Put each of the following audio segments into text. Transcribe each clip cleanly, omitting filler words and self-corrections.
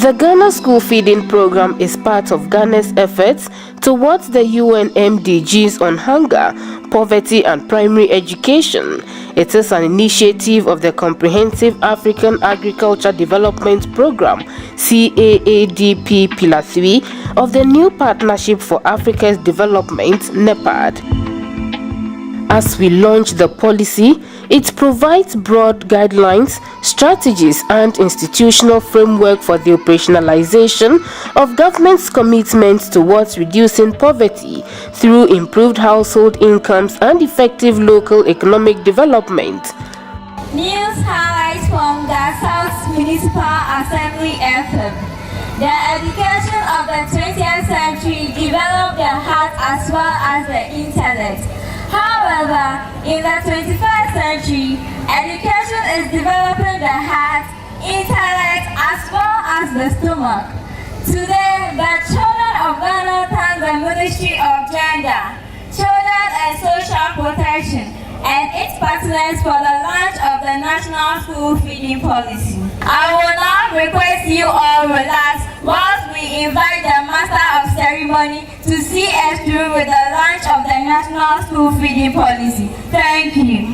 The Ghana School Feeding Program is part of Ghana's efforts towards the UN MDGs on hunger, poverty and primary education. It is an initiative of the Comprehensive African Agriculture Development Program, CAADP Pillar 3, of the New Partnership for Africa's Development, NEPAD. As we launch the policy, it provides broad guidelines, strategies, and institutional framework for the operationalization of government's commitments towards reducing poverty through improved household incomes and effective local economic development. News highlights from the South Municipal Assembly FM. The education of the 20th century developed the heart as well as the intellect. However, in the 21st century, education is developing the heart, intellect, as well as the stomach. Today, the children of Ghana thank the Ministry of Gender, Children and Social Protection, and its partners for the launch of the National School Feeding Policy. I will now request you all relax whilst we invite the Master of Ceremony to see us through with the launch of the National School Feeding Policy. Thank you.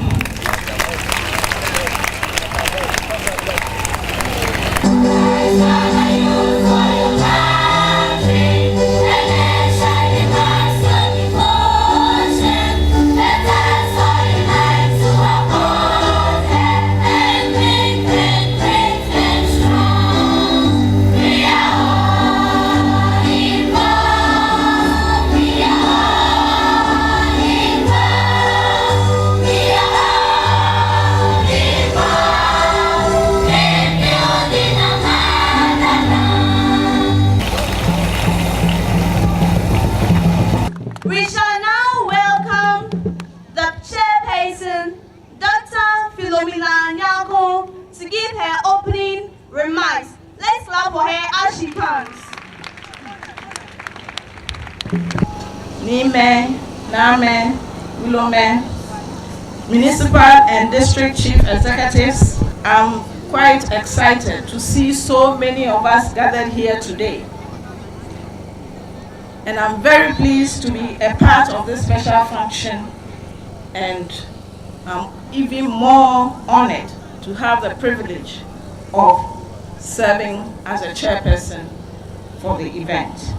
We shall now welcome the chairperson, Dr. Philomena Nyako, to give her opening remarks. Let's clap for her as she comes. Nime, Name, Wilome, Municipal and District Chief Executives, I'm quite excited to see so many of us gathered here today. And I'm very pleased to be a part of this special function, and I'm even more honored to have the privilege of serving as a chairperson for the event.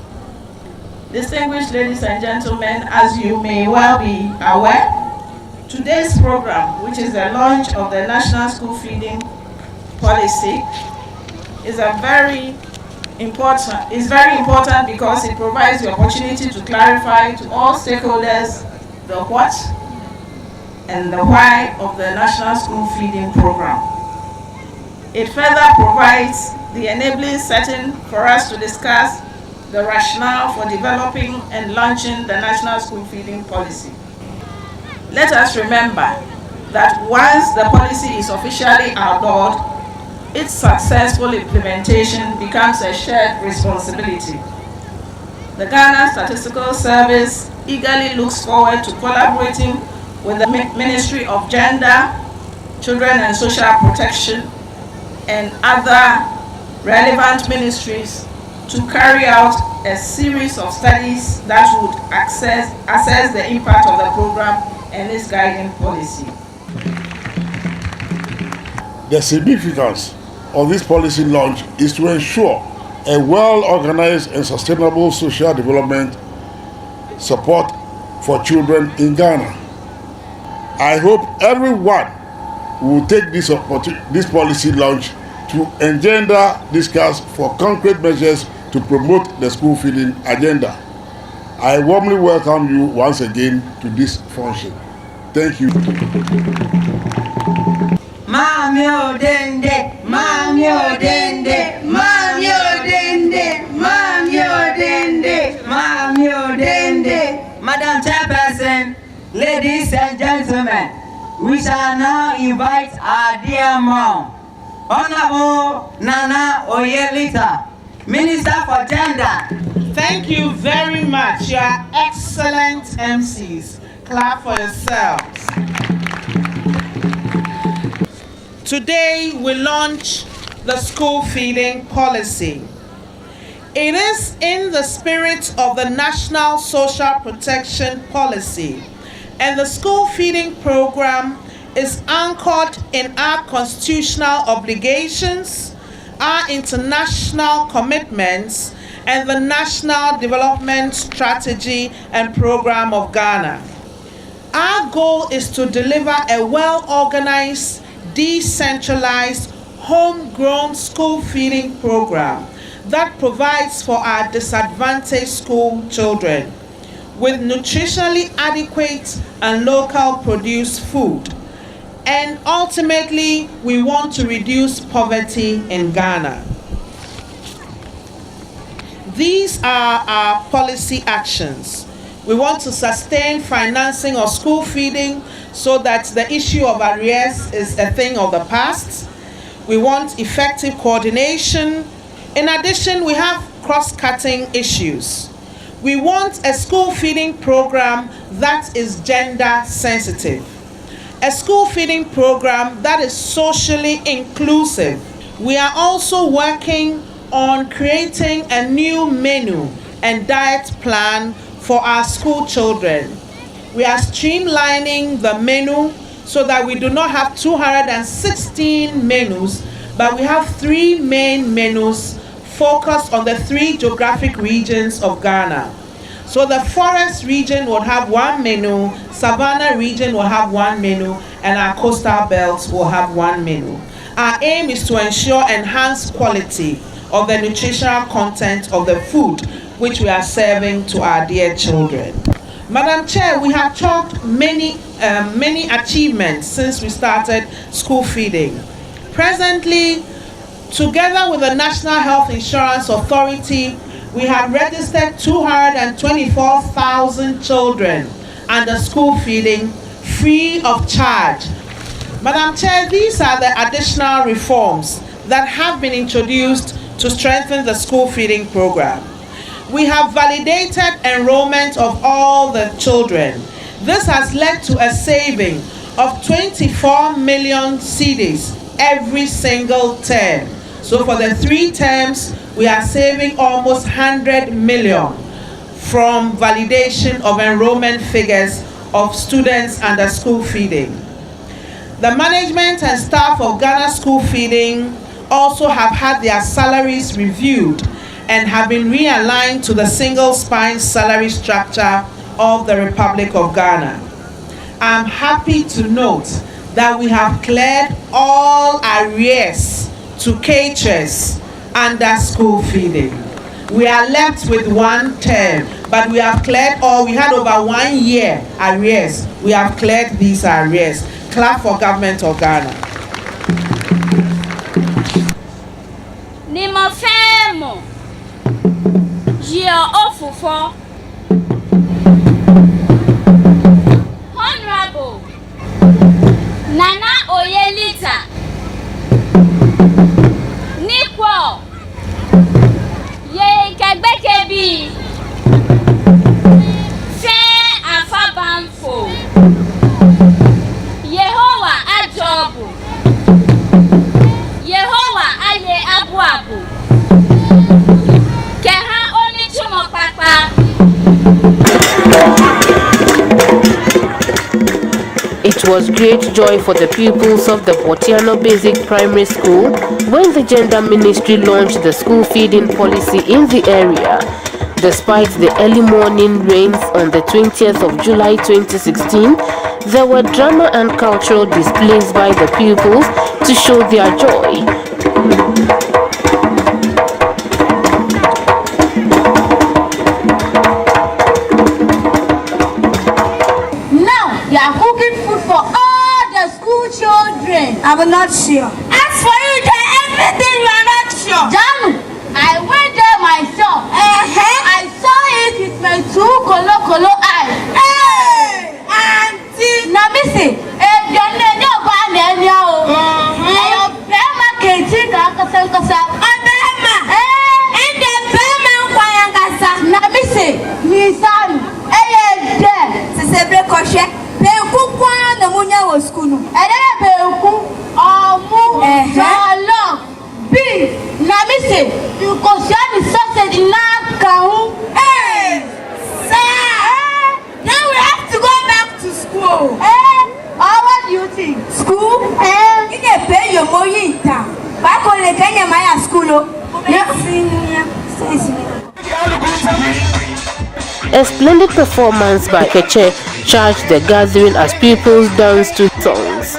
Distinguished ladies and gentlemen, as you may well be aware, today's program, which is the launch of the National School Feeding Policy, is very important because it provides the opportunity to clarify to all stakeholders the what and the why of the National School Feeding Program. It further provides the enabling setting for us to discuss the rationale for developing and launching the National School Feeding Policy. Let us remember that once the policy is officially outlawed, its successful implementation becomes a shared responsibility. The Ghana Statistical Service eagerly looks forward to collaborating with the Ministry of Gender, Children and Social Protection, and other relevant ministries to carry out a series of studies that would assess the impact of the program and its guiding policy. The significance of this policy launch is to ensure a well-organized and sustainable social development support for children in Ghana. I hope everyone will take this policy launch to engender discuss for concrete measures to promote the school feeding agenda. I warmly welcome you once again to this function. Thank you. Mamio dende, mamio dende, mamio dende, mamio dende, mamio dende. Madam Chairperson, ladies and gentlemen, we shall now invite our dear mom, Honorable Nana Oyelita, Minister for Gender. Thank you very much. You are excellent MCs. Clap for yourselves. Today we launch the school feeding policy. It is in the spirit of the National Social Protection Policy, and the school feeding program is anchored in our constitutional obligations, our international commitments, and the National Development Strategy and Program of Ghana. Our goal is to deliver a well-organized, decentralized, homegrown school feeding program that provides for our disadvantaged school children with nutritionally adequate and local produced food. And ultimately, we want to reduce poverty in Ghana. These are our policy actions. We want to sustain financing of school feeding so that the issue of arrears is a thing of the past. We want effective coordination. In addition, we have cross-cutting issues. We want a school feeding program that is gender sensitive. A school feeding program that is socially inclusive. We are also working on creating a new menu and diet plan for our school children. We are streamlining the menu so that we do not have 216 menus, but we have 3 main menus focused on the 3 geographic regions of Ghana. So the forest region will have 1 menu, savannah region will have 1 menu, and our coastal belts will have 1 menu. Our aim is to ensure enhanced quality of the nutritional content of the food which we are serving to our dear children. Madam Chair, we have chalked many achievements since we started school feeding. Presently, together with the National Health Insurance Authority, we have registered 224,000 children under school feeding free of charge. Madam Chair, these are the additional reforms that have been introduced to strengthen the school feeding program. We have validated enrollment of all the children. This has led to a saving of 24 million cedis every single term. So for the 3 terms, we are saving almost 100 million from validation of enrollment figures of students under school feeding. The management and staff of Ghana School Feeding also have had their salaries reviewed and have been realigned to the single spine salary structure of the Republic of Ghana. I'm happy to note that we have cleared all arrears to caterers under school feeding. We are left with 1 term, but we have cleared all. We had over 1 year arrears. We have cleared these arrears. Clap for Government of Ghana. Nimo femo. Jio ofufo. Honorable Nana Oyelita. Nikwo. Ye kagbekebi. Fe afabamfo. Yehowa ajobu. Yehowa aye abuabu. Keha oni chumo papa. It was great joy for the pupils of the Botiano Basic Primary School when the Gender Ministry launched the school feeding policy in the area. Despite the early morning rains on the 20th of July 2016, there were drama and cultural displays by the pupils to show their joy. They are cooking food for all the school children. I'm not sure. As for you, tell everything you are not sure. Janu, I went there myself. I saw it with my 2 colo eyes. Hey, auntie. Now, missy, you're not going to be able to get now, missy, Nissan, was school. And then beef. Now, missy, you can sausage in Nakahu. Hey, sir. Then we have to go back to school. What do you think? School? You can pay your money in town. Back on the Kenya Maya school. A splendid performance by Keche charged the gathering as pupils danced to songs.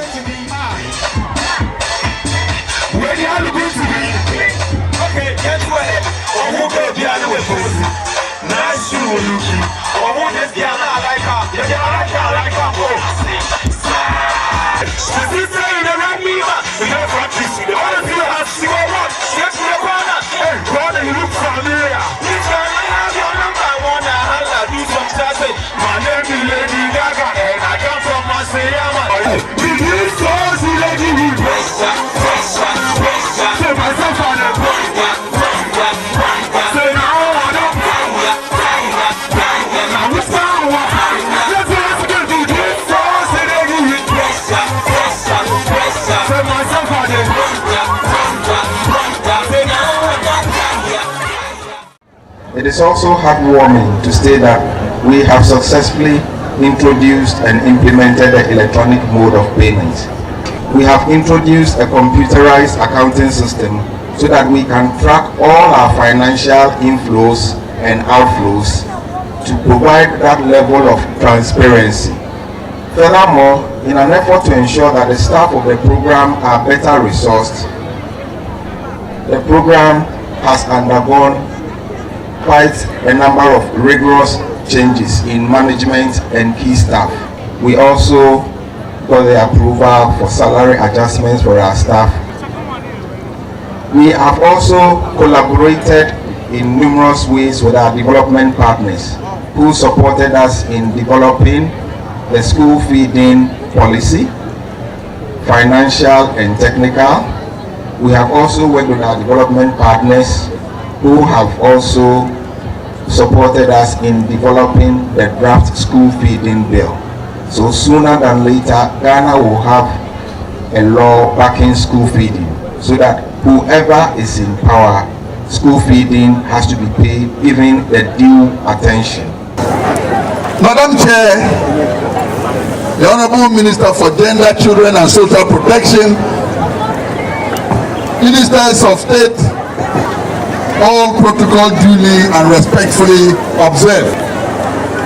It is also heartwarming to state that we have successfully introduced and implemented the electronic mode of payment. We have introduced a computerized accounting system so that we can track all our financial inflows and outflows to provide that level of transparency. Furthermore, in an effort to ensure that the staff of the program are better resourced, the program has undergone quite a number of rigorous changes in management and key staff. We also got the approval for salary adjustments for our staff. We have also collaborated in numerous ways with our development partners who supported us in developing the school feeding policy, financial and technical. We have also worked with our development partners who have also supported us in developing the draft school feeding bill. So sooner than later, Ghana will have a law backing school feeding so that whoever is in power, school feeding has to be paid even the due attention. Madam Chair, the Honorable Minister for Gender, Children and Social Protection, Ministers of State, all protocol duly and respectfully observed.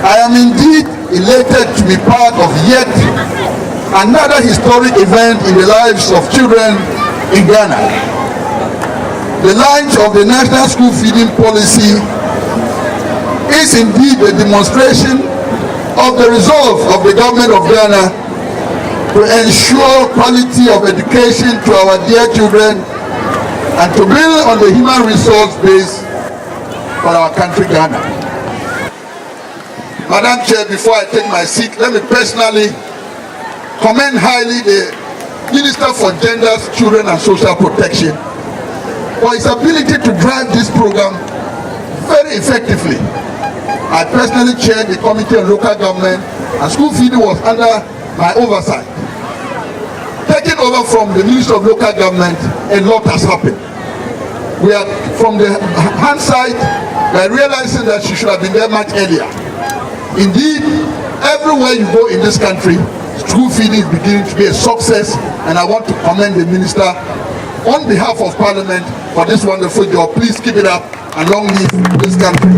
I am indeed elated to be part of yet another historic event in the lives of children in Ghana. The launch of the National School Feeding Policy is indeed a demonstration of the resolve of the government of Ghana to ensure quality of education to our dear children and to build on the human resource base for our country, Ghana. Madam Chair, before I take my seat, let me personally commend highly the Minister for Gender, Children and Social Protection for his ability to drive this program very effectively. I personally chaired the Committee on Local Government and School Feeding was under my oversight. Taking over from the Minister of Local Government, a lot has happened. We are from the hindsight by realizing that she should have been there much earlier. Indeed, everywhere you go in this country, school feeding is beginning to be a success, and I want to commend the Minister on behalf of Parliament for this wonderful job. Please keep it up and long live this country.